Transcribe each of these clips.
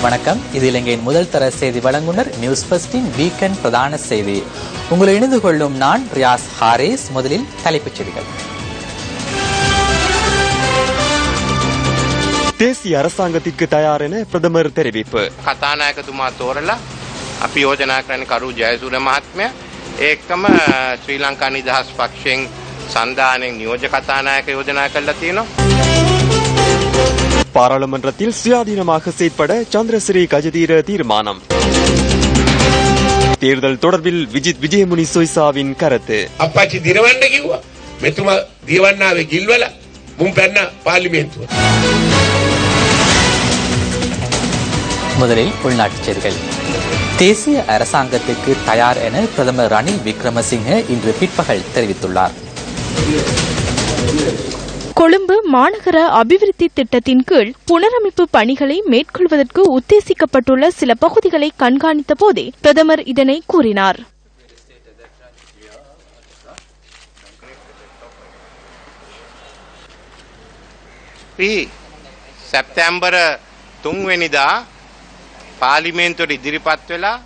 வணக்கம். இது இலங்கையின் முதல் தர செய்தி வழங்குனர் நியூஸ் ஃபர்ஸ்டின் வீக்கெண்ட் பிரதான செய்தி. உங்களை இணைந்து கொள்ளும் நான் ரியாஸ் ஹாரிஸ். முதலில் தலைப்புச் செய்திகள். தேசிய அரசாங்கத்திற்கு தயார் என பிரதமர் தெரிவிப்பு. කතානායකතුමා තෝරලා අපි යෝජනා කරන කරු ජයසූරිය මහත්මයා ඒකම ශ්‍රී ලංකා නිදහස් පක්ෂයෙන් සන්ධානයෙන් නියෝජ්‍ය කතානායක යෝජනා කළා තියෙනවා. பாராளுமன்றத்தில் சுயாதீனமாக செயற்பட சந்திரசிறி கஜதீர தீர்மானம். தேர்தல் தொடர்பில் விஜித் விஜயமுனி சொய்சாவின் கருத்து. අපච්චි දිරවන්න කිව්වා. මෙතුමා දිවන්නාවේ ගිල්වල මුන් පැන්න පාර්ලිමේන්තුව. முதலில் உள்நாட்டுச் செய்திகள். தேசிய அரசாங்கத்துக்கு தயார் என பிரதமர் ரணில் விக்ரமசிங்கே இன்று பிற்பகல் தெரிவித்துள்ளார். கொழும்பு மாநகர அபிவிருத்தி திட்டத்தின் கீழ் புனரமைப்பு பணிகளை மேற்கொள்வதற்கு உத்தேசிக்கப்பட்டுள்ள சில பகுதிகளை கண்காணித்த போதே பிரதமர் இதனை கூறினார். සැප්තැම්බර් 3 වෙනිදා පාර්ලිමේන්තුවට ඉදිරිපත් වෙලා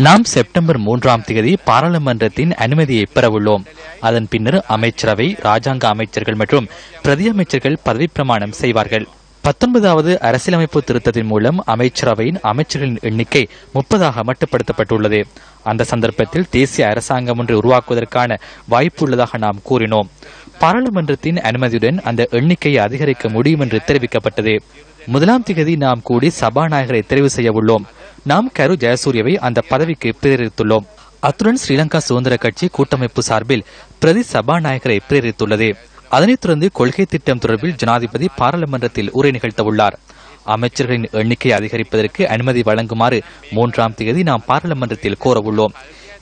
நாம் செப்டம்பர் 3ஆம் தேதி பாராளுமன்றத்தின் அனுமதியை பெறவுள்ளோம். அதன் பின்னர் அமைச்சரவை, ராஜாங்க அமைச்சர்கள் மற்றும் பிரதி அமைச்சர்கள் பதவி பிரமாணம் செய்வார்கள். 19வது அரசியலமைப்பு திருத்தத்தின் மூலம் அமைச்சரவையின் அமைச்சர்களின் எண்ணிக்கை 30ஆக மட்டுப்படுத்தப்பட்டுள்ளது. அந்த சந்தர்ப்பத்தில் தேசிய அரசாங்கம் ஒன்று உருவாக்குவதற்கான வாய்ப்பு உள்ளதாக நாம் கூறினோம். பாராளுமன்றத்தின் அனுமதியுடன் அந்த எண்ணிக்கையை அதிகரிக்க முடியும் என்று தெரிவிக்கப்பட்டது. 1ஆம் தேதி நாம் கூடி சபாநாயகரை தெரிவு செய்ய உள்ளோம். நாம் கரு ஜெயசூரியவை அந்த பதவிக்கு பிரேரித்துள்ளோம். அத்துடன் ஸ்ரீலங்கா சுதந்திர கட்சி கூட்டமைப்பு சார்பில் பிரதி சபாநாயகரை பிரேரித்துள்ளது. அதனைத் தொடர்ந்து கொள்கை திட்டம் தொடர்பில் ஜனாதிபதி பாராளுமன்றத்தில் உரை நிகழ்த்தவுள்ளார். அமைச்சர்களின் எண்ணிக்கையை அதிகரிப்பதற்கு அனுமதி வழங்குமாறு 3ஆம் தேதி நாம் பாராளுமன்றத்தில் கோரவுள்ளோம்.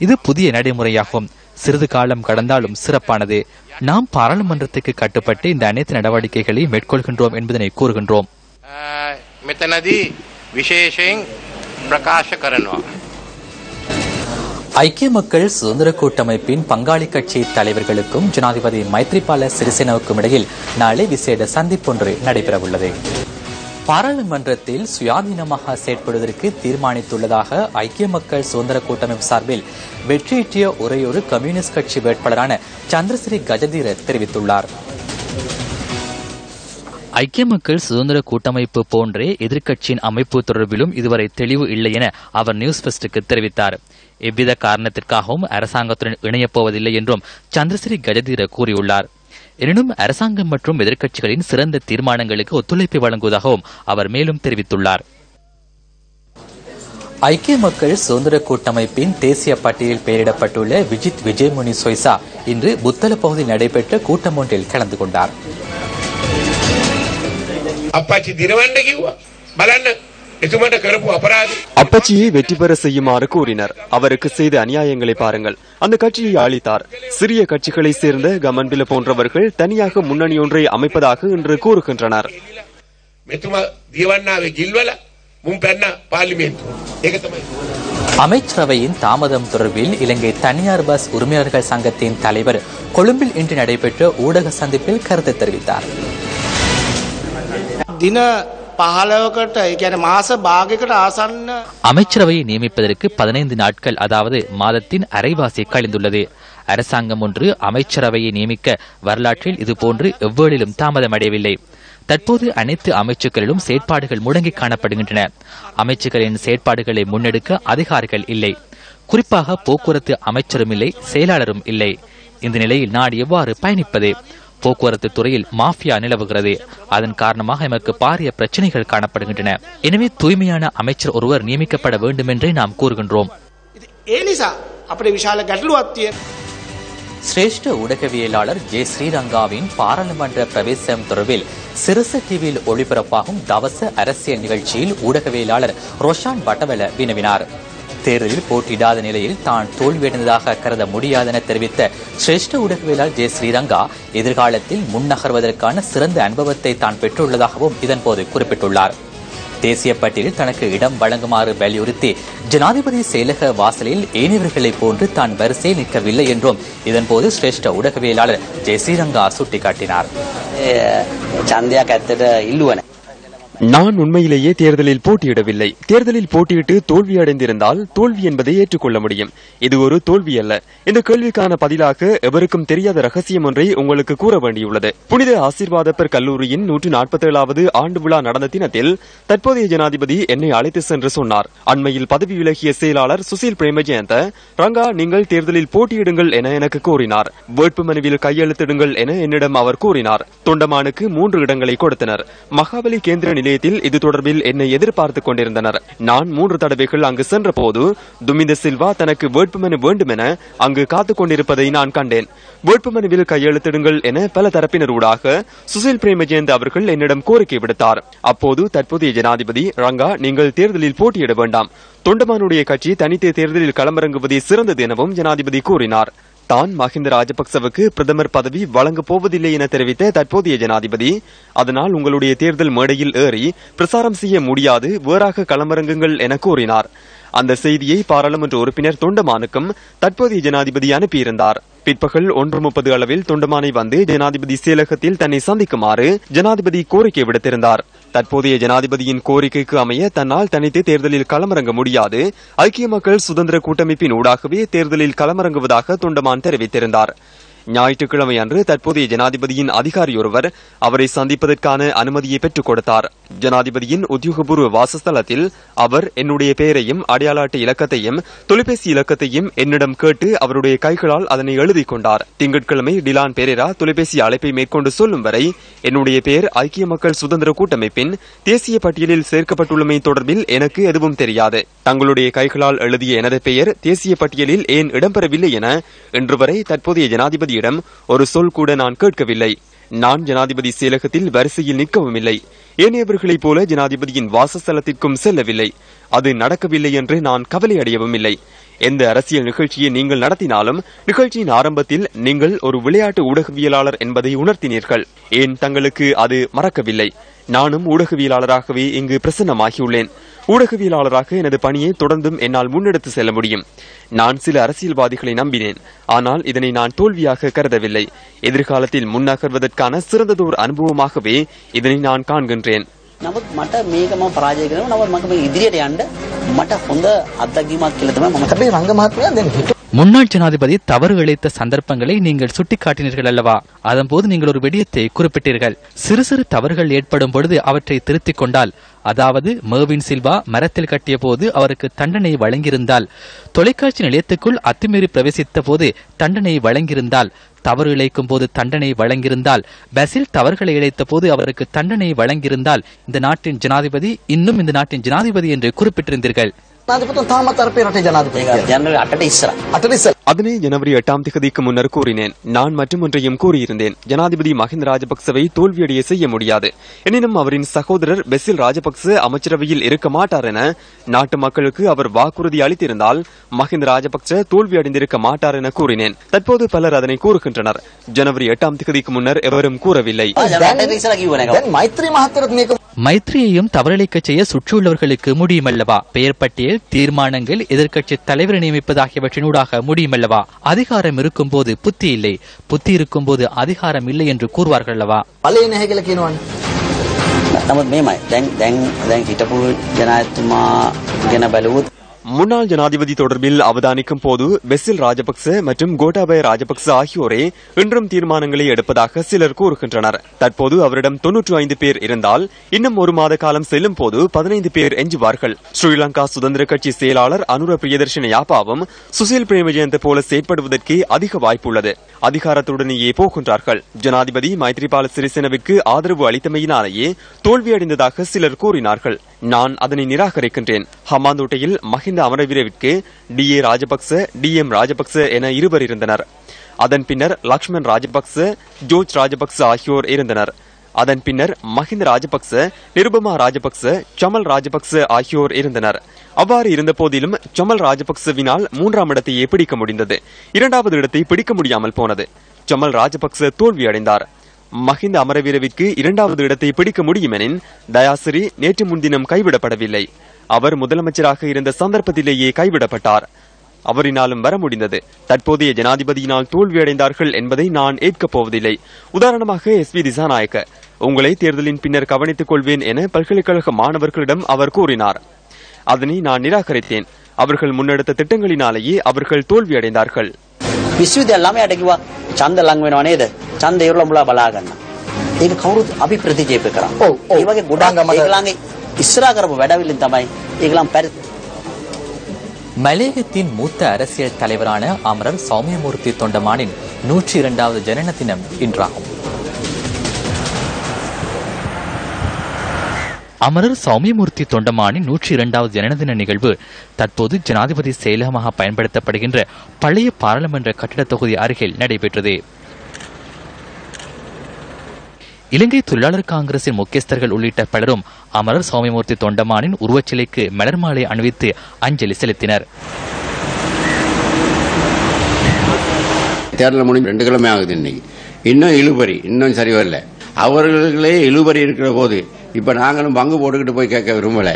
இது புதிய நடைமுறையாகும். சிறிது காலம் கடந்தாலும் சிறப்பானது. நாம் பாராளுமன்றத்துக்கு கட்டுப்பட்டு இந்த அனைத்து நடவடிக்கைகளை மேற்கொள்கின்றோம் என்பதனை கூறுகின்றோம். මෙතනදී විශේෂයෙන් ප්‍රකාශ කරනවා. ஐக்கிய மக்கள் சுதந்திர கூட்டமைப்பின் பங்காளி கட்சி தலைவர்களுக்கும் ஜனாதிபதி மைத்ரிபால சிறிசேனவுக்கும் இடையில் நாளை விசேட சந்திப்பொன்று நடைபெறவுள்ளது. பாராளுமன்றத்தில் சுயாதீனமாக செயற்படுவதற்கு தீர்மானித்துள்ளதாக ஐக்கிய மக்கள் சுதந்திர கூட்டமைப்பு சார்பில் வெற்றியீட்டிய ஒரேயொரு கம்யூனிஸ்ட் கட்சி வேட்பாளரான சந்திரசிறி கஜதீர தெரிவித்துள்ளார். ஐக்கிய மக்கள் சுதந்திர கூட்டமைப்பு போன்றே எதிர்க்கட்சியின் அமைப்பு தொடர்பிலும் இதுவரை தெளிவு இல்லை என அவர் நியூஸ் ஃபர்ஸ்டுக்கு தெரிவித்தார். எவ்வித காரணத்திற்காகவும் அரசாங்கத்துடன் இணையப் போவதில்லை என்றும் சந்திரசிறி கஜதீர கூறியுள்ளார். எனினும் அரசாங்கம் மற்றும் எதிர்க்கட்சிகளின் சிறந்த தீர்மானங்களுக்கு ஒத்துழைப்பை வழங்குவதாகவும் அவர் மேலும் தெரிவித்துள்ளார். ஐக்கிய மக்கள் சுதந்திர கூட்டமைப்பின் தேசிய பட்டியலில் பெயரிடப்பட்டுள்ள விஜித் விஜயமுனி சொய்சா இன்று புத்தள பகுதியில் நடைபெற்ற கூட்டம் ஒன்றில் கலந்து கொண்டார். අපච්චි දිරවන්න කිව්වා. බලන්න එතුමාට කරපු අපරාධය. அப்பச்சியை வெற்றி பெற செய்யுமாறு கூறினர். அவருக்கு செய்த அநியாயங்களை பாருங்கள். அந்த கட்சியை அழித்தார். சிறிய கட்சிகளை சேர்ந்த கமன்பில போன்றவர்கள் தனியாக முன்னணி ஒன்றை அமைப்பதாக இன்று கூறுகின்றனர். මෙතුමා දිවන්නාවේ ගිල්වල මුන් පැන්න පාර්ලිමේන්තුව. ඒක තමයි. அமைச்சரவையின் தாமதம் தொடர்பில் இலங்கை தனியார் பஸ் உரிமையாளர்கள் சங்கத்தின் தலைவர் கொழும்பில் இன்று நடைபெற்ற ஊடக சந்திப்பில் கருத்து தெரிவித்தார். දින 15කට ඒ කියන්නේ මාස භාගයකට ආසන්න அமைச்சரவையை நியமிப்பதற்கு 15 நாட்கள், அதாவது மாதத்தின் அரைவாசி கழிந்துள்ளது. அரசாங்கம் ஒன்று அமைச்சரவையை நியமிக்க வரலாற்றில் இதுபோன்று எவ்வேளிலும் தாமதமடையவில்லை. தற்போது அனைத்து அமைச்சுக்களிலும் செயற்பாடுகள் முடங்கி காணப்படுகின்றன. அமைச்சுக்களின் செயற்பாடுகளை முன்னெடுக்க அதிகாரிகள் இல்லை. குறிப்பாக போக்குவரத்து அமைச்சரும் இல்லை, செயலாளரும் இல்லை. இந்த நிலையில் நாடு எவ்வாறு பயணிப்பது? போக்குவரத்து துறையில் மாஃபியா நிலவுகிறது. அதன் காரணமாக எமக்கு பாரிய பிரச்சனைகள் காணப்படுகின்றன. எனவே தூய்மையான அமைச்சர் ஒருவர் நியமிக்கப்பட வேண்டும் என்றே நாம் கூறுகின்றோம். சிரேஷ்ட ஊடகவியலாளர் ஜே ஸ்ரீரங்காவின் பாராளுமன்ற பிரவேசம் தொடர்பில் சிரச டிவியில் ஒளிபரப்பாகும் தவச அரசியல் நிகழ்ச்சியில் ஊடகவியலாளர் ரோஷான் பட்டவல வினவினார். தேர்தலில் போட்டியிடாத நிலையில் தான் தோல்வியடைந்ததாக கருத முடியாதென தெரிவித்த சிரேஷ்ட ஊடகவியலாளர் ஜே ஸ்ரீரங்கா எதிர்காலத்தில் முன்னகர்வதற்கான சிறந்த அனுபவத்தை தான் பெற்றுள்ளதாகவும் இதன்போது குறிப்பிட்டுள்ளார். தேசிய பட்டியலில் தனக்கு இடம் வழங்குமாறு வலியுறுத்தி ஜனாதிபதி செயலக வாசலில் ஏனையவர்களைப் போன்று தான் வரிசையில் நிற்கவில்லை என்றும் இதன்போது சிரேஷ்ட ஊடகவியலாளர் ஜே ஸ்ரீரங்கா சுட்டிக்காட்டினார். நான் உண்மையிலேயே தேர்தலில் போட்டியிடவில்லை. தேர்தலில் போட்டியிட்டு தோல்வி அடைந்திருந்தால் தோல்வி என்பதை ஏற்றுக்கொள்ள முடியும். இது ஒரு தோல்வி அல்ல. இந்த கேள்விக்கான பதிலாக எவருக்கும் தெரியாத ரகசியம் ஒன்றை உங்களுக்கு கூற வேண்டியுள்ளது. புனித ஆசீர்வாதப்பர் கல்லூரியின் 147வது ஆண்டு விழா நடந்த தினத்தில் தற்போதைய ஜனாதிபதி என்னை அழைத்து சென்று சொன்னார். அண்மையில் பதவி விலகிய செயலாளர் சுசில் பிரேமஜயந்த, ரங்கா நீங்கள் தேர்தலில் போட்டியிடுங்கள் என எனக்கு கூறினார். வேட்புமனுவில் கையெழுத்திடுங்கள் என என்னிடம் அவர் கூறினார். தொண்டமானுக்கு 3 இடங்களை கொடுத்தனர். மகாபலி கேந்திர நிலையத்தில் இது தொடர்பில் என்னை எதிர்பார்த்துக் கொண்டிருந்தனர். நான் 3 தடவைகள் அங்கு சென்ற போது துமிந்த சில்வா தனக்கு வேட்புமனு வேண்டும் என அங்கு காத்துக் கொண்டிருப்பதை நான் கண்டேன். வேட்புமனுவில் கையெழுத்திடுங்கள் என பல தரப்பினரூடாக சுசில் பிரேமஜயந்த் அவர்கள் என்னிடம் கோரிக்கை விடுத்தார். அப்போது தற்போதைய ஜனாதிபதி, ரங்கா நீங்கள் தேர்தலில் போட்டியிட வேண்டாம், தொண்டமானுடைய கட்சி தனித்தே தேர்தலில் களமிறங்குவதே சிறந்தது எனவும் ஜனாதிபதி கூறினார். தான் மஹிந்த ராஜபக்சவுக்கு பிரதமர் பதவி வழங்கப் போவதில்லை என தெரிவித்த தற்போதைய ஜனாதிபதி, அதனால் உங்களுடைய தேர்தல் மேடையில் ஏறி பிரசாரம் செய்ய முடியாது, வேறாக களமிறங்குங்கள் என கூறினார். அந்த செய்தியை பாராளுமன்ற உறுப்பினர் தொண்டமானுக்கும் தற்போதைய ஜனாதிபதி அனுப்பியிருந்தார். பிற்பகல் 1:30 அளவில் தொண்டமானை வந்து ஜனாதிபதி செயலகத்தில் தன்னை சந்திக்குமாறு ஜனாதிபதி கோரிக்கை விடுத்திருந்தார். தற்போதைய ஜனாதிபதியின் கோரிக்கைக்கு அமைய தன்னால் தனித்து தேர்தலில் களமிறங்க முடியாது, ஐக்கிய மக்கள் சுதந்திர கூட்டமைப்பின் ஊடாகவே தேர்தலில் களமிறங்குவதாக தொண்டமான் தெரிவித்திருந்தார். ஞாயிற்றுக்கிழமை அன்று தற்போதைய ஜனாதிபதியின் அதிகாரி ஒருவர் அவரை சந்திப்பதற்கான அனுமதியை பெற்றுக் கொடுத்தார். ஜனாதிபதியின் உத்தியோகபூர்வ வாசஸ்தலத்தில் அவர் என்னுடைய பெயரையும் அடையாள அட்டை இலக்கத்தையும் தொலைபேசி இலக்கத்தையும் என்னிடம் கேட்டு அவருடைய கைகளால் அதனை எழுதி கொண்டார். திங்கட்கிழமை டிலான் பெரேரா தொலைபேசி அழைப்பை மேற்கொண்டு சொல்லும் வரை என்னுடைய பெயர் ஐக்கிய மக்கள் சுதந்திர கூட்டமைப்பின் தேசிய பட்டியலில் சேர்க்கப்பட்டுள்ளமை தொடர்பில் எனக்கு எதுவும் தெரியாது. தங்களுடைய கைகளால் எழுதிய எனது பெயர் தேசிய பட்டியலில் ஏன் இடம்பெறவில்லை என இன்று வரை தற்போதைய ஜனாதிபதி ஒரு சொல் கூட நான் கேட்கவில்லை. நான் ஜனாதிபதி செயலகத்தில் வரிசையில் நிற்கவும் இல்லை. ஏனையவர்களைப் போல ஜனாதிபதியின் வாசஸ்தலத்திற்கும் செல்லவில்லை. அது நடக்கவில்லை என்று நான் கவலை அடையவும் இல்லை. எந்த அரசியல் நிகழ்ச்சியை நீங்கள் நடத்தினாலும் நிகழ்ச்சியின் ஆரம்பத்தில் நீங்கள் ஒரு விளையாட்டு ஊடகவியலாளர் என்பதை உணர்த்தினீர்கள். ஏன் தங்களுக்கு அது மறக்கவில்லை? நானும் ஊடகவியலாளராகவே இங்கு பிரசன்னமாகியுள்ளேன். ஊடகவியலாளராக எனது பணியை தொடர்ந்தும் என்னால் முன்னெடுத்து செல்ல முடியும். நான் சில அரசியல்வாதிகளை நம்பினேன், ஆனால் இதனை நான் தோல்வியாக கருதவில்லை. எதிர்காலத்தில் முன்னகர்வதற்கான சிறந்ததோர் அனுபவமாகவே இதனை நான் காண்கின்றேன். නමුත් මට මේක මම පරාජය කරනවා. නමුත් මම ඉදිරියට යන්න මට හොඳ අත්දැකීමක් කියලා තමයි මම හැබැයි රංග මහත්මයා දැන් முன்னாள் ஜனாதிபதி தவறு இழைத்த சந்தர்ப்பங்களை நீங்கள் சுட்டிக்காட்டினீர்கள் அல்லவா? அதன்போது நீங்கள் ஒரு விடயத்தை குறிப்பிட்டீர்கள். சிறு சிறு தவறுகள் ஏற்படும் பொழுது அவற்றை திருத்திக் கொண்டால், அதாவது மேவின் சில்வா மரத்தில் கட்டிய போது அவருக்கு தண்டனை வழங்கியிருந்தால், தொலைக்காட்சி நிலையத்துக்குள் அத்துமீறி பிரவேசித்த போது தண்டனை வழங்கியிருந்தால், தவறு இழைக்கும் போது தண்டனை வழங்கியிருந்தால், பசில் தவறுகளை இழைத்த போது அவருக்கு தண்டனை வழங்கியிருந்தால், இந்த நாட்டின் ஜனாதிபதி இன்னும் இந்த நாட்டின் ஜனாதிபதி என்று குறிப்பிட்டிருந்தீர்கள். அதனை ஜனவரி 8ஆம் தேதிக்கு முன்னர் கூறினேன். நான் மற்றொன்றையும் கூறியிருந்தேன். ஜனாதிபதி மஹிந்த ராஜபக்சவை தோல்வியடைய செய்ய முடியாது. எனினும் அவரின் சகோதரர் பெசில் ராஜபக்ச அமைச்சரவையில் இருக்க மாட்டார் என நாட்டு மக்களுக்கு அவர் வாக்குறுதி அளித்திருந்தால் மஹிந்த ராஜபக்ச தோல்வியடைந்திருக்க மாட்டார் என கூறினேன். தற்போது பலர் அதனை கூறுகின்றனர். ஜனவரி 8ஆம் தேதிக்கு முன்னர் எவரும் கூறவில்லை. மைத்ரியையும் தவறிழைக்க செய்ய சுற்றியுள்ளவர்களுக்கு முடியுமல்லவா? பெயர் பட்டியல், தீர்மானங்கள், எதிர்க்கட்சி தலைவரை நியமிப்பது ஆகியவற்றினூடாக முடியுமல்லவா? அதிகாரம் இருக்கும் போது புத்தி இல்லை, புத்தி இருக்கும் போது அதிகாரம் இல்லை என்று கூறுவார்கள் அல்லவா? නමුත් මේමයි දැන් හිටපු ජනාධිපතිතුමා ගැන බලුවොත් முன்னாள் ஜனாதிபதி தொடர்பில் அவதானிக்கும் போது பெசில் ராஜபக்ச மற்றும் கோட்டாபய ராஜபக்ச ஆகியோரே இன்றும் தீர்மானங்களை எடுப்பதாக சிலர் கூறுகின்றனர். தற்போது அவரிடம் 95 பேர் இருந்தால் இன்னும் ஒரு மாத காலம் செல்லும் போது 15 பேர் எஞ்சுவார்கள். ஸ்ரீலங்கா சுதந்திர கட்சி செயலாளர் அனுர பிரியதர்ஷன யாப்பாவும் சுசில் பிரேமஜயந்த போல செயற்படுவதற்கு அதிக வாய்ப்புள்ளது. அதிகாரத்துடனேயே போகின்றார்கள். ஜனாதிபதி மைத்ரிபால சிறிசேனவிற்கு ஆதரவு அளித்தமையினாலேயே தோல்வியடைந்ததாக சிலர் கூறினார்கள். நான் அதனை நிராகரிக்கின்றேன். ஹமாந்தோட்டையில் மஹிந்த அமரவீரவிற்கு DA ராஜபக்ச, DM ராஜபக்ச என இருவர் இருந்தனர். அதன் பின்னர் லக்ஷ்மண் ராஜபக்ச, ஜோர்ஜ் ராஜபக்ச ஆகியோர் இருந்தனர். அதன் பின்னர் மஹிந்த ராஜபக்ச, நிருபமா ராஜபக்ச, சமல் ராஜபக்ச ஆகியோர் இருந்தனர். அவ்வாறு இருந்த போதிலும் சமல் ராஜபக்சவினால் 3ஆம் இடத்தையே பிடிக்க முடிந்தது. 2வது இடத்தை பிடிக்க முடியாமல் போனது. சமல் ராஜபக்ச தோல்வியடைந்தார். மஹிந்த அமரவீரவிற்கு 2வது இடத்தை பிடிக்க முடியுமெனின் தயாசிரி நேற்று முன்தினம் கைவிடப்படவில்லை. அவர் முதலமைச்சராக இருந்த சந்தர்ப்பத்திலேயே கைவிடப்பட்டார். அவரினாலும் வர முடிந்தது. தற்போதைய ஜனாதிபதியினால் தோல்வியடைந்தார்கள் என்பதை நான் ஏற்கப் போவதில்லை. உதாரணமாக SV திசாநாயக்க உங்களை தேர்தலின் பின்னர் கவனித்துக் கொள்வேன் என பல்கலைக்கழக மாணவர்களிடம் அவர் கூறினார். அதனை நான் நிராகரித்தேன். அவர்கள் முன்னெடுத்த திட்டங்களினாலேயே அவர்கள் தோல்வியடைந்தார்கள். විශ්වවිද්‍යාල ළමයාට කිව්වා ඡන්ද ලං වෙනව නේද? ඡන්ද ඉවරලා මුලා බලා ගන්න. ඒක කවුරුත් අපි ප්‍රතික්ෂේප කරා. ඒ වගේ ගොඩාක් ඒගොල්ලන්ගේ ඉස්සරහා කරපු වැඩවිල්ලෙන් තමයි ඒගොල්ලන් පරිදි. மலேகத்தின் மூத்த அரசியல் தலைவரான அமரர் சௌமியமூர்த்தி தொண்டமானின் 102வது ஜனன தினம் இன்றாகும். அமரர் சௌமியமூர்த்தி தொண்டமானின் 102வது ஜனன தின நிகழ்வு தற்போது ஜனாதிபதி செயலகமாக பயன்படுத்தப்படுகின்ற பழைய பாராளுமன்ற கட்டிட தொகுதி அருகில் நடைபெற்றது. இலங்கை தொழிலாளர் காங்கிரசின் முக்கியஸ்தர்கள் உள்ளிட்ட பலரும் அமரர் சௌமியமூர்த்தி தொண்டமானின் உருவச்சிலைக்கு மலர் மாலை அணிவித்து அஞ்சலி செலுத்தினர். தேர்தல் முடிஞ்சு 2 கிழமை ஆகுது. இன்னைக்கு இன்னும் இழுபறி இன்னும் சரி வரல. அவர்களே இழுபறி இருக்கிற போது இப்ப நாங்களும் பங்கு போட்டுக்கிட்டு போய் கேட்க விரும்பல.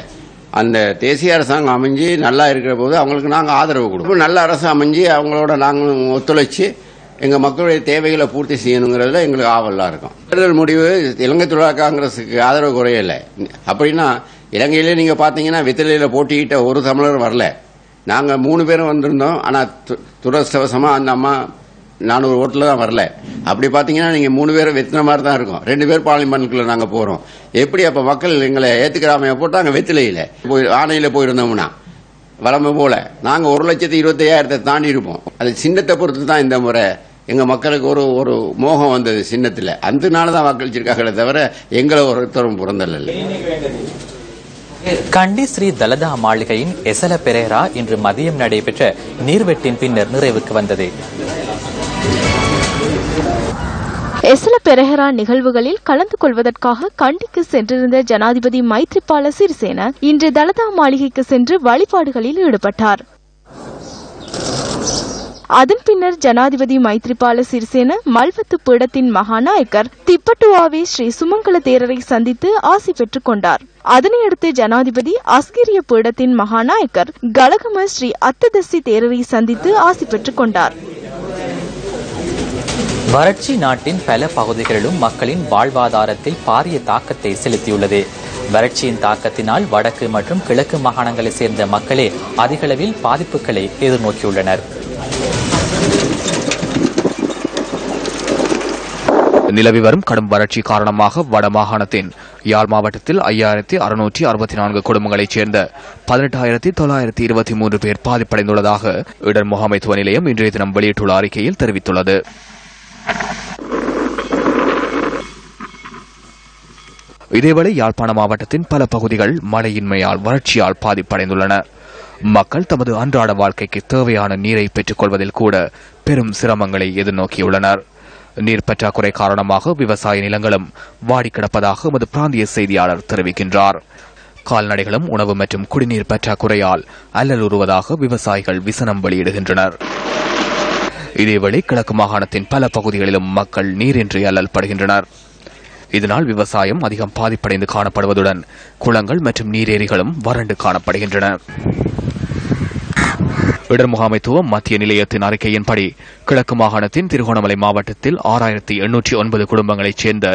அந்த தேசிய அரசாங்கம் அமைஞ்சு நல்லா இருக்கிற போது அவங்களுக்கு நாங்க ஆதரவு கொடுப்போம். நல்ல அரசு அமைஞ்சு அவங்களோட நாங்கள் ஒத்துழைச்சு எங்க மக்களுடைய தேவைகளை பூர்த்தி செய்யணுங்கிறதுல எங்களுக்கு ஆவலா இருக்கும். தேர்தல் முடிவு இலங்கை தொழிலாளர் காங்கிரசுக்கு ஆதரவு குறையல. அப்படின்னா இலங்கையிலே நீங்க பாத்தீங்கன்னா வெத்திலையில போட்டியிட்ட ஒரு தமிழர் வரல. நாங்க 3 பேரும் வந்திருந்தோம். ஆனா துரதிர்ஷ்டவசமா அந்த அம்மா 400 ஓட்டுல தான் வரல. அப்படி பாத்தீங்கன்னா நீங்க 3 பேரும் வெத்தின மாதிரி தான் இருக்கும். 2 பேர் பார்லிமெண்ட்குள்ள நாங்க போறோம். எப்படி அப்ப மக்கள் எங்களை ஏத்துக்கிறாம போட்டாங்க வெத்திலையில ஆணையில போயிருந்தோம்னா வளமை போல நாங்க 1,25,000 தாண்டி இருப்போம். அது சின்னத்தை பொறுத்து தான் இந்த முறை எங்க மக்களுக்கு ஒரு மோகம் வந்தது சின்னத்துல. அதனாலதான் வாக்களிச்சிருக்காங்களே தவிர எங்களை ஒருத்தரும் புறந்தல்ல. கண்டி ஸ்ரீ தலதா மாளிகையின் எசல பெரேரா இன்று மதியம் நடைபெற்ற நீர்வெட்டின் பின்னர் நிறைவுக்கு வந்தது. எசல பெரஹரா நிகழ்வுகளில் கலந்து கொள்வதற்காக கண்டிக்கு சென்றிருந்த ஜனாதிபதி மைத்ரிபால சிறிசேன இன்று தலதா மாளிகைக்கு சென்று வழிபாடுகளில் ஈடுபட்டார். அதன் பின்னர் ஜனாதிபதி மைத்ரிபால சிறிசேன மல்வத்து பீடத்தின் மகாநாயக்கர் திப்பட்டுவாவே ஸ்ரீ சுமங்கல தேரரை சந்தித்து ஆசி பெற்றுக் கொண்டார். அதனையடுத்து ஜனாதிபதி அஸ்கிரிய பீடத்தின் மகாநாயக்கர் கலகம ஸ்ரீ அத்ததசி தேரரை சந்தித்து ஆசி பெற்றுக் கொண்டார். வறட்சி நாட்டின் பல பகுதிகளிலும் மக்களின் வாழ்வாதாரத்தில் பாரிய தாக்கத்தை செலுத்தியுள்ளது. வறட்சியின் தாக்கத்தினால் வடக்கு மற்றும் கிழக்கு மாகாணங்களைச் சேர்ந்த மக்களே அதிகளவில் பாதிப்புகளை எதிர்நோக்கியுள்ளனர். நிலவி வரும் கடும் வறட்சி காரணமாக வடமாகாணத்தின் யாழ் மாவட்டத்தில் 5,664 குடும்பங்களைச் சேர்ந்த 18,923 பேர் பாதிப்படைந்துள்ளதாக இடர் முகாமைத்துவ நிலையம் இன்றைய தினம் வெளியிட்டுள்ள அறிக்கையில் தெரிவித்துள்ளது. இதேவேளை யாழ்ப்பாண மாவட்டத்தின் பல பகுதிகள் மழையின்மையால் வறட்சியால் பாதிப்படைந்துள்ளன. மக்கள் தமது அன்றாட வாழ்க்கைக்கு தேவையான நீரை பெற்றுக் கொள்வதில் கூட பெரும் சிரமங்களை எதிர்நோக்கியுள்ளனர். நீர் பற்றாக்குறை காரணமாக விவசாய நிலங்களும் வாடி கிடப்பதாக எமது பிராந்திய செய்தியாளர் தெரிவிக்கின்றார். கால்நடைகளும் உணவு மற்றும் குடிநீர் பற்றாக்குறையால் அல்லலுறுவதாக விவசாயிகள் விசனம் வெளியிடுகின்றனர். இதேவேளை கிழக்கு மாகாணத்தின் பல பகுதிகளிலும் மக்கள் நீரின்றி அல்லல்படுகின்றனர். இதனால் விவசாயம் அதிகம் பாதிப்படைந்து காணப்படுவதுடன் குளங்கள் மற்றும் நீரேரிகளும் வறண்டு காணப்படுகின்றன. இடர் முகாமைத்துவம் மத்திய நிலையத்தின் அறிக்கையின்படி கிழக்கு மாகாணத்தின் திருகோணமலை மாவட்டத்தில் 6,809 குடும்பங்களைச் சேர்ந்த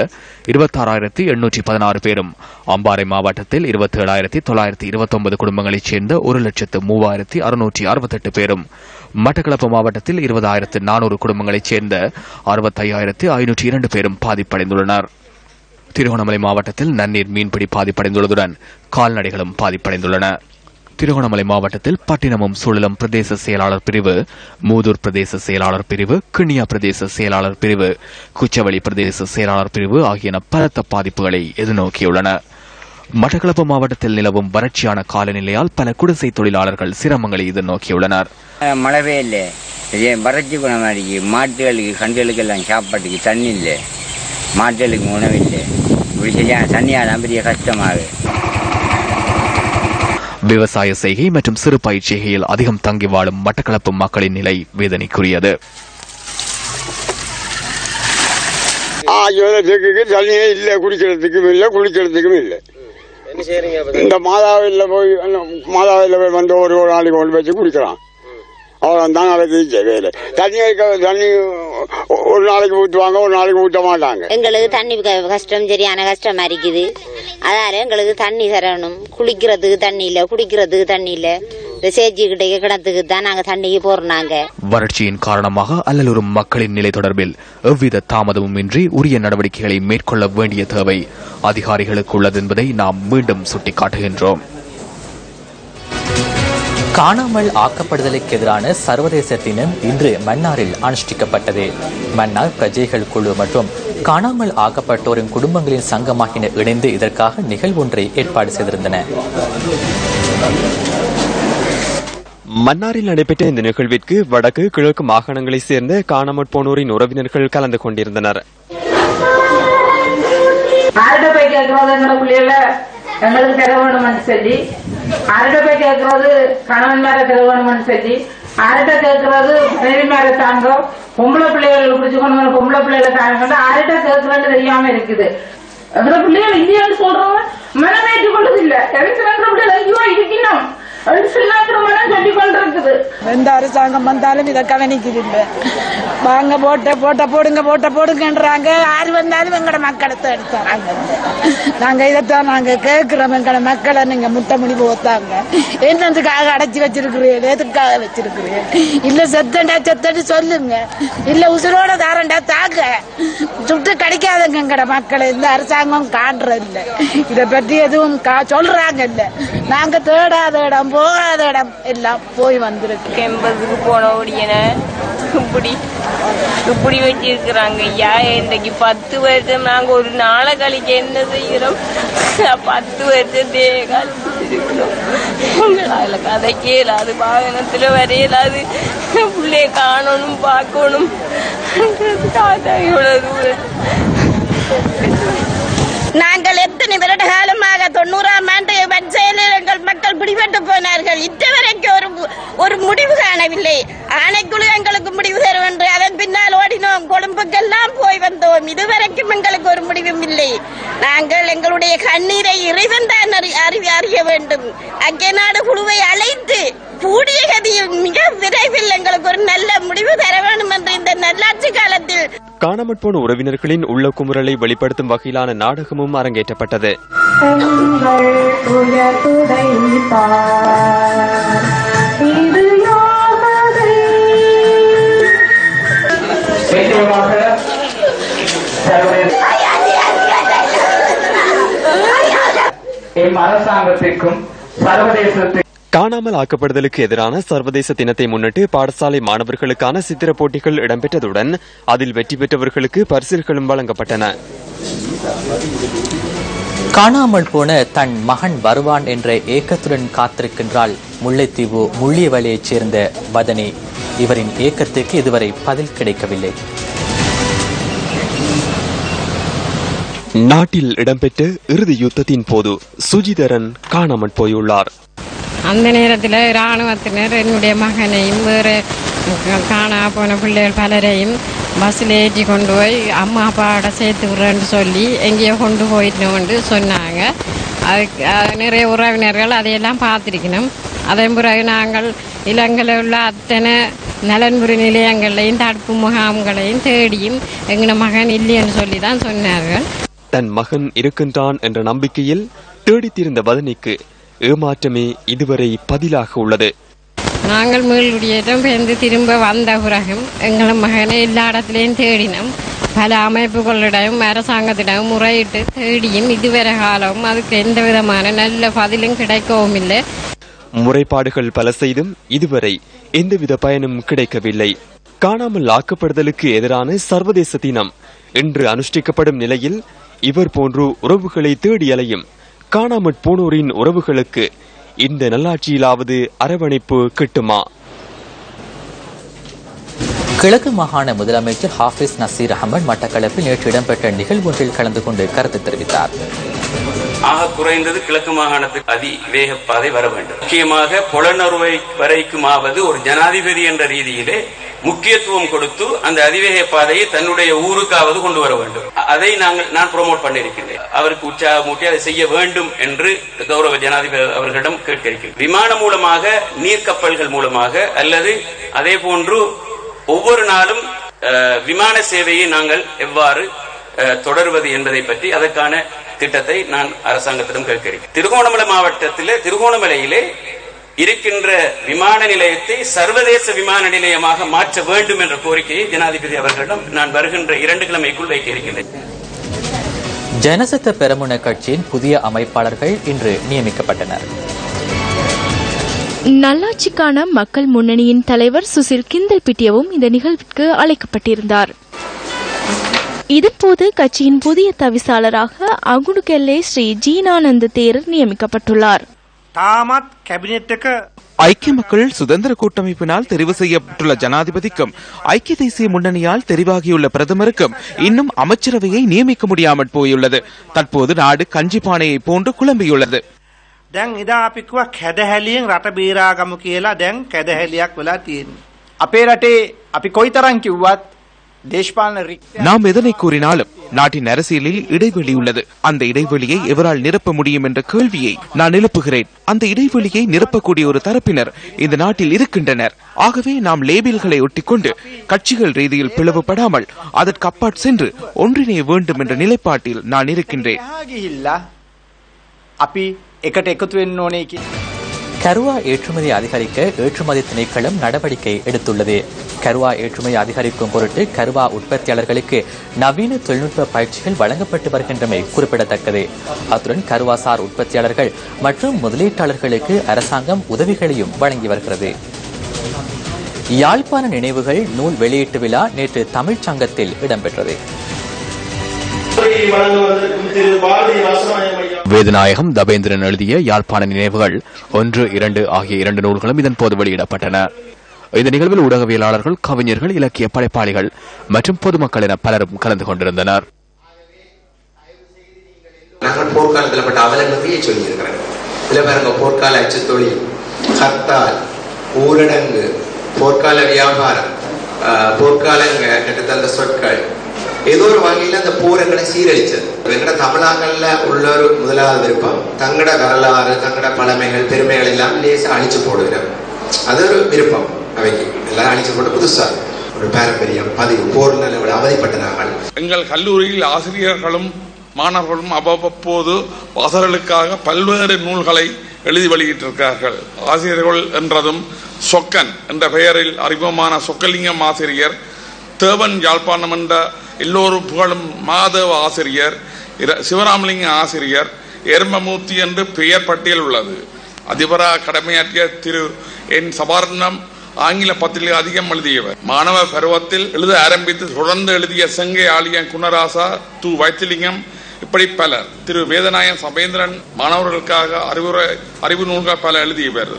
26,816 பேரும், அம்பாறை மாவட்டத்தில் 27,929 குடும்பங்களைச் சேர்ந்த 1,03,668 பேரும், மட்டக்களப்பு மாவட்டத்தில் 20,400 குடும்பங்களைச் சேர்ந்த 65,502 பேரும் பாதிப்படைந்துள்ளனர். திருகோணமலை மாவட்டத்தில் நன்னீர் மீன்பிடி பாதிப்படைந்துள்ளதுடன் கால்நடைகளும் பாதிப்படைந்துள்ளன. திருகோணமலை மாவட்டத்தில் பட்டினமும் சூழலும் பிரதேச செயலாளர் பிரிவு, மூதூர் பிரதேச செயலாளர் பிரிவு, கிண்ணியா பிரதேச செயலாளர் பிரிவு, குச்சவெளி பிரதேச செயலாளர் பிரிவு ஆகியன பலத்த பாதிப்புகளை எதிர்நோக்கியுள்ளன. மட்டக்களப்பு மாவட்டத்தில் நிலவும் வறட்சியான காலநிலையால் பல குடிசை தொழிலாளர்கள் சிரமங்களை எதிர்நோக்கியுள்ளனர். மழவே இல்லை, வறட்சி குணமாடிக்கு மாட்டுகளுக்கு கண்டுகளுக்கு எல்லாம் சாப்பாட்டுக்கு தண்ணி இல்லை, மாட்டுகளுக்கு உணவில்லை, தண்ணியால் பெரிய கஷ்டமாகுது. விவசாய செய்கை மற்றும் சிறு பயிர் செய்கையில் அதிகம் தங்கி வாழும் மட்டக்களப்பு மக்களின் நிலை வேதனைக்குரியது. தண்ணியே இல்லை, குடிக்கிறதுக்கும் இல்லை, குளிக்கிறதுக்கும் இல்லை. இந்த மாதாவில் போய் வந்து ஒரு நாளைக்கு கொண்டு வச்சு குடிக்கிறான். அவ்வளவுதான் நடக்குது வேலை. தண்ணி ஒரு நாளைக்கு ஊற்றுவாங்க, ஒரு நாளைக்கு ஊற்ற மாட்டாங்க. எங்களுக்கு தண்ணி கஷ்டம், சரியான கஷ்டமா இருக்குது. அதால எங்களுக்கு தண்ணி தரணும். குளிக்கிறதுக்கு தண்ணி இல்ல, குடிக்கிறதுக்கு தண்ணி இல்ல. சேச்சிக்கிட்டே கிணத்துக்கு தான் நாங்க தண்ணிக்கு போறாங்க. வறட்சியின் காரணமாக அல்லலுறும் மக்களின் நிலை தொடர்பில் எவ்வித தாமதமும் இன்றி உரிய நடவடிக்கைகளை மேற்கொள்ள வேண்டிய தேவை அதிகாரிகளுக்கு உள்ளது என்பதை நாம் மீண்டும் சுட்டிக்காட்டுகின்றோம். காணாமல் ஆக்கப்படுதலுக்கு எதிரான சர்வதேச தினம் இன்று மன்னாரில் அனுஷ்டிக்கப்பட்டது. மன்னார் பிரஜைகள் குழு மற்றும் காணாமல் ஆக்கப்பட்டோரின் குடும்பங்களின் சங்கமாகின இணைந்து இதற்காக நிகழ்வொன்றை ஏற்பாடு செய்திருந்தன. மன்னாரில் நடைபெற்ற இந்த நிகழ்விற்கு வடக்கு கிழக்கு மாகாணங்களைச் சேர்ந்த காணாமற் போனோரின் உறவினர்கள் கலந்து கொண்டிருந்தனர். எங்களுக்கு தர வேணும்னு சொல்லி அரட்டை போய் கேட்கறது கணவன் மேல தர வேணும்னு சொல்லி அரட்டை கேட்கறது மனைவி மேல தாங்க பொம்பளை பிள்ளைகளை பிடிச்சு கொண்டு பொம்பளை பிள்ளைகளை தாங்க அரட்டை கேட்கறது தெரியாம இருக்குது. எங்க பிள்ளைகள் இல்லையான்னு சொல்றவங்க மனமேற்று கொண்டது இல்ல. எனக்கு ரெண்டு பிள்ளைகள் ஐயோ இருக்கணும் எந்த அரசாங்கம் வந்தாலும் இதை கவனிக்குது இல்ல. வாங்க போடுங்கன்றாங்க. யாரு வந்தாலும் எங்கட மக்களை எடுத்தாங்க. நாங்க இதைத்தான் நாங்க கேட்கிறோம். எங்கட மக்களை நீங்க முட்டை முடிவு ஒத்தாங்க. என்னதுக்காக அடைச்சி வச்சிருக்கிறீங்க, எதுக்காக வச்சிருக்கிறீங்க? இல்ல செத்தண்டி சொல்லுங்க, இல்ல உசுரோட தாரண்டா தாங்க. சுட்டு கிடைக்காதுங்க எங்கட மக்களை. இந்த அரசாங்கம் காண்றது இல்ல. இதை பற்றி எதுவும் சொல்றாங்க இல்ல. நாங்க தேடாத இடம் போகாத இடம் எல்லாம் போய் வந்திருக்கு. 80க்கு போன உடனே இப்படி வச்சிருக்கிறாங்க. ஐயா இன்னைக்கு 10 வருஷம் நாங்க ஒரு நாளை கழிக்க என்ன செய்யறோம்? 10 வருஷத்தே கழிச்சிருக்கிறோம். உங்களால கதை கேளாது, வாகனத்துல வரையலாது, பிள்ளைய காணணும் பார்க்கணும். இவ்வளவு தூரம் நாங்கள் எத்தனை வருட காலமாக 90ஆம் ஆண்டு வன்செயலில் எங்கள் மக்கள் பிடிபட்டு போனார்கள். இதுவரைக்கும் ஒரு முடிவு காணவில்லை. ஆணைக்குழு எங்களுக்கு முடிவு தரும் என்று அதன் பின்னால் ஓடினோம். கொழும்புக்கெல்லாம் போய் வந்தோம். இதுவரைக்கும் எங்களுக்கு ஒரு முடிவும் இல்லை. நாங்கள் எங்களுடைய கண்ணீரை இறைவன் தான் அறிய வேண்டும். அங்கே நாடு குழுவை அழைத்து கூடிய கதியில் மிக விரைவில் எங்களுக்கு ஒரு நல்ல முடிவு தர வேண்டும் என்று இந்த நல்லாட்சி காலத்தில் காணாமற் போன உறவினர்களின் உள்ள குமுறலை வெளிப்படுத்தும் வகையிலான நாடகமும் அரங்கேற்றப்பட்டது. அரசாங்கத்திற்கும் சர்வதேசத்திற்கும் காணாமல் ஆக்கப்படுதலுக்கு எதிரான சர்வதேச தினத்தை முன்னிட்டு பாடசாலை மாணவர்களுக்கான சித்திர போட்டிகள் இடம்பெற்றதுடன் அதில் வெற்றி பெற்றவர்களுக்கு பரிசில்களும் வழங்கப்பட்டன. காணாமல் போன தன் மகன் வருவான் என்ற ஏக்கத்துடன் காத்திருக்கின்றாள் முல்லைத்தீவு முள்ளியவளையைச் சேர்ந்த வதனி. இவரின் ஏக்கத்துக்கு இதுவரை பதில் கிடைக்கவில்லை. நாட்டில் இடம்பெற்ற இறுதி யுத்தத்தின் போது சுஜிதரன் காணாமல் போயுள்ளார். அந்த நேரத்தில் இராணுவத்தினர் என்னுடைய மகனையும் வேறு காணா போன பிள்ளைகள் பலரையும் பஸ்ஸில் ஏற்றி கொண்டு போய் அம்மா அப்பாவோட சேர்த்து விடுறேன்னு சொல்லி எங்கேயோ கொண்டு போயிட்டோம்னு சொன்னாங்க. அதுக்கு நிறைய உறவினர்கள் அதையெல்லாம் பார்த்துருக்கணும். அதன் பிறகு நாங்கள் இலங்கையில் உள்ள அத்தனை நலன்புரி நிலையங்களையும் தடுப்பு முகாம்களையும் தேடியும் எங்களோட மகன் இல்லைன்னு சொல்லி தான் சொன்னார்கள். தன் மகன் இருக்கின்றான் என்ற நம்பிக்கையில் தேடித்திருந்த வதனிக்கு ஏமாற்றமே இதுவரை பதிலாக உள்ளது. நாங்கள் மீள்குடியேற்றம் பெயர்ந்து திரும்ப வந்த பிறகும் எங்கள் மகனை எல்லா இடத்திலையும் தேடினோம். பல அமைப்புகளிடம் அரசாங்கத்திடம் முறையிட்டு தேடியும் இதுவரை காலம் அதுக்கு எந்த விதமான நல்ல பதிலும் கிடைக்கவும் இல்லை. முறைப்பாடுகள் பல செய்தும் இதுவரை எந்தவித பயனும் கிடைக்கவில்லை. காணாமல் ஆக்கப்படுதலுக்கு எதிரான சர்வதேச தினம் இன்று அனுஷ்டிக்கப்படும் நிலையில் இவர் போன்று உறவுகளை தேடி அலையும் காணாமற் போனோரின் உறவுகளுக்கு இந்த நல்லாட்சியிலாவது அரவணைப்பு கிட்டுமா? கிழக்கு மாகாண முதலமைச்சர் ஹாஃபிஸ் நசீர் அகமது மட்டக்களப்பில் நேற்று இடம்பெற்ற நிகழ்வொன்றில் கலந்து கொண்டு கருத்து தெரிவித்தார். ஆக குறைந்தது கிழக்கு மாகாணத்துக்கு அதிவேக பாதை வர வேண்டும். முக்கியமாக புலனறுவை வரைக்குமாவது ஒரு ஜனாதிபதி என்ற ரீதியிலே முக்கியத்துவம் கொடுத்து அந்த அதிவேக பாதையை தன்னுடைய ஊருக்காவது கொண்டு வர வேண்டும். அதை நான் ப்ரோமோட் பண்ணியிருக்கிறேன். அவருக்கு உற்சாகமூட்டி அதை செய்ய வேண்டும் என்று கௌரவ ஜனாதிபதி அவர்களிடம் கேட்க இருக்கிறேன். விமானம் மூலமாக, நீர்க்கப்பல்கள் மூலமாக, அல்லது அதே போன்று ஒவ்வொரு நாளும் விமான சேவையை நாங்கள் எவ்வாறு தொடர்வது என்பதை பற்றி அதற்கான திட்டத்தை நான் அரசாங்கத்திடம் கேட்கிறேன். திருகோணமலை மாவட்டத்திலே, திருகோணமலையிலே இருக்கின்ற விமான நிலையத்தை சர்வதேச விமான நிலையமாக மாற்ற வேண்டும் என்ற கோரிக்கையை ஜனாதிபதி அவர்களிடம் நான் வருகின்ற 2 கிழமைக்குள் வைக்க இருக்கின்றேன். ஜனசத்த பெரமுன கட்சியின் புதிய அமைப்பாளர்கள் இன்று நியமிக்கப்பட்டனர். நல்லாட்சிக்கான மக்கள் முன்னணியின் தலைவர் சுசில் கிந்தல்பிட்டியவும் இந்த நிகழ்விற்கு அழைக்கப்பட்டிருந்தார். இதன்போது கட்சியின் புதிய தவிசாளராக அகுடுகெல்லே ஸ்ரீ ஜீனானந்த தேரர் நியமிக்கப்பட்டுள்ளார். ஐக்கிய மக்கள் சுதந்திர கூட்டமைப்பினால் தெரிவு செய்யப்பட்டுள்ள ஜனாதிபதிக்கும் ஐக்கிய தேசிய முன்னணியால் தெரிவாகியுள்ள பிரதமருக்கும் இன்னும் அமைச்சரவையை நியமிக்க முடியாமல் போயுள்ளது. தற்போது நாடு கஞ்சிப்பானையை போன்று குழம்பியுள்ளது. දැන් ඉදා අපි කිව්වා කැදහැලියෙන් රට බේරාගමු කියලා. දැන් කැදහැලියක් වෙලා තියෙනවා. අපේ රටේ අපි කොයිතරම් කිව්වත් நாம் எதனை கூறினாலும் நாட்டின் அரசியலில் இடைவெளி உள்ளது. அந்த இடைவெளியை எவரால் நிரப்ப முடியும் என்ற கேள்வியை நான் எழுப்புகிறேன். அந்த இடைவெளியை நிரப்பக்கூடிய ஒரு தரப்பினர் இந்த நாட்டில் இருக்கின்றனர். ஆகவே நாம் லேபிள்களை ஒட்டிக்கொண்டு கட்சிகள் ரீதியில் பிளவுபடாமல் அதற்கு அப்பாற் சென்று ஒன்றிணைய வேண்டும் என்ற நிலைப்பாட்டில் நான் இருக்கின்றேன். கருவா ஏற்றுமதி அதிகரிக்க ஏற்றுமதி திணைக்களம் நடவடிக்கை எடுத்துள்ளது. கருவா ஏற்றுமதி அதிகரிக்கும் பொருட்டு கருவா உற்பத்தியாளர்களுக்கு நவீன தொழில்நுட்ப பயிற்சிகள் வழங்கப்பட்டு வருகின்றமை குறிப்பிடத்தக்கது. அத்துடன் கருவாசார் உற்பத்தியாளர்கள் மற்றும் முதலீட்டாளர்களுக்கு அரசாங்கம் உதவிகளையும் வழங்கி வருகிறது. யாழ்ப்பாண நினைவுகள் நூல் வெளியீட்டு விழா நேற்று தமிழ்ச் சங்கத்தில் இடம்பெற்றது. வேதநாயகம் தபேந்திரன் எழுதிய யாழ்ப்பாண நினைவுகள் 1, 2 ஆகிய 2 நூல்களும் இதன் போது வெளியிடப்பட்டன. இந்த நிகழ்வில் ஊடகவியலாளர்கள், கவிஞர்கள், இலக்கிய படைப்பாளிகள் மற்றும் பொதுமக்கள் என பலரும் கலந்து கொண்டிருந்தனர். நாங்கள் போர்க்காலத்தில் பட்ட அவலங்களையே சொல்லியிருக்கிறேன். சில பேருங்க போர்க்கால அச்சுத்தொழில், ஹர்த்தால், ஊரடங்கு, போர்க்கால வியாபாரம், போர்க்காலங்க கட்டுத்தந்த சொற்கள், ஏதோ ஒரு வகையில் அந்த போரங்களை சீரழிச்சது. எங்கட தமிழாக்கள்ல உள்ள ஒரு முதலாவது விருப்பம் தங்கட வரலாறு, தங்கட பழமைகள், பெருமைகள் எல்லாம் லேசா அழிச்சு போடுகிறோம். அது ஒரு விருப்பம். அவைக்கு எல்லாம் அழிச்சு போட்டு புதுசா ஒரு பாரம்பரியம், பதிவு, போர் நிலவில் அவதிப்பட்ட நாங்கள். எங்கள் கல்லூரியில் ஆசிரியர்களும் மாணவர்களும் அவ்வப்போது வாசகர்களுக்காக பல்வேறு நூல்களை எழுதி வெளியிட்டிருக்கிறார்கள். ஆசிரியர்கள் என்றதும் சொக்கன் என்ற பெயரில் அறிமுகமான சொக்கலிங்கம் ஆசிரியர், தேவன் யாழ்ப்பாணம் என்ற எல்லோரும் புகழும் மாதவ ஆசிரியர், சிவராமலிங்க ஆசிரியர், எர்மமூர்த்தி என்று பெயர் பட்டியல் உள்ளது. அதிபராக கடமையாற்றிய திரு என் சபார்ணம் ஆங்கில பத்திரிகை அதிகம் எழுதியவர். மாணவ பருவத்தில் எழுத ஆரம்பித்து தொடர்ந்து எழுதிய செங்கை ஆலியன் குணராசா, து வைத்திலிங்கம், இப்படி பலர். திரு வேதநாயகம் சபேந்திரன் மாணவர்களுக்காக அறிவு நூல்கள் பல எழுதியவர்.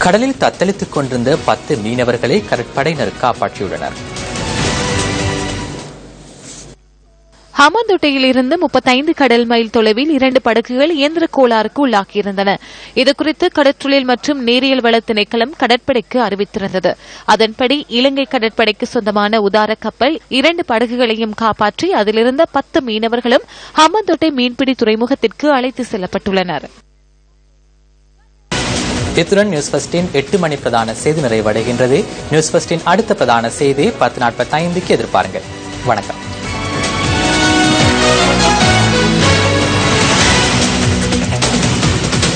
கடலில் தத்தளித்துக் கொண்டிருந்த 10 மீனவர்களை கடற்படையினர் காப்பாற்றியுள்ளனர். ஹமாந்தோட்டையில் இருந்து 35 கடல் மைல் தொலைவில் 2 படகுகள் இயந்திர கோளாறுக்கு உள்ளாகியிருந்தன. இதுகுறித்து கடற்றொழில் மற்றும் நீரியல் வள திணைக்களம் கடற்படைக்கு அறிவித்திருந்தது. அதன்படி இலங்கை கடற்படைக்கு சொந்தமான உதார கப்பல் 2 படகுகளையும் காப்பாற்றி அதிலிருந்த 10 மீனவர்களும் ஹமாந்தோட்டை மீன்பிடி துறைமுகத்திற்கு அழைத்து செல்லப்பட்டுள்ளனர். இத்துடன் நியூஸ் ஃபர்ஸ்டின் 8 மணி பிரதான செய்தி நிறைவடைகின்றது. நியூஸ் ஃபர்ஸ்டின் அடுத்த பிரதான செய்தி 10:45க்கு எதிர்பாருங்கள். வணக்கம்.